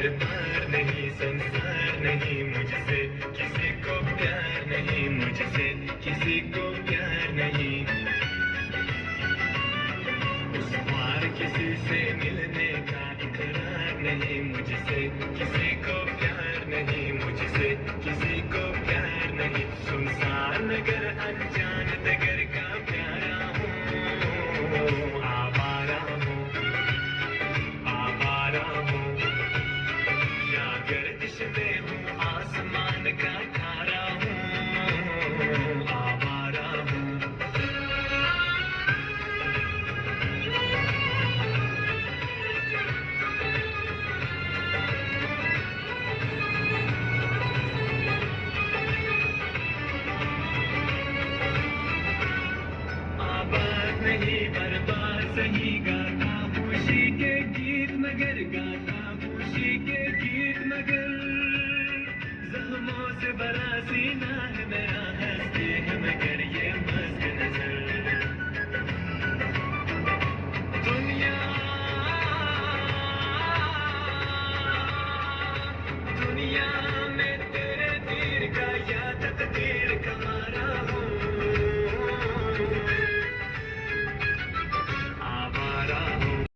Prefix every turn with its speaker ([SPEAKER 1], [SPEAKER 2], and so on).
[SPEAKER 1] घर बार नहीं, संसार नहीं, मुझसे किसी को प्यार नहीं, मुझसे किसी को प्यार नहीं। उस पार किसी से मिलने का इकरार नहीं, मुझसे किसी को प्यार नहीं, मुझसे किसी को प्यार नहीं। सुनसान नगर अनजान नगर का प्यारा हूँ, आवारा हूँ, आवारा हूँ। या गर्दिश में हूँ, आसमान का तारा हूँ, आवारा हूँ। आबाद नहीं बर्बाद सही गाता खुशी के गीत मगर गाता खुशी के गीत मगर जख्मों से भरा सीना है मेरा।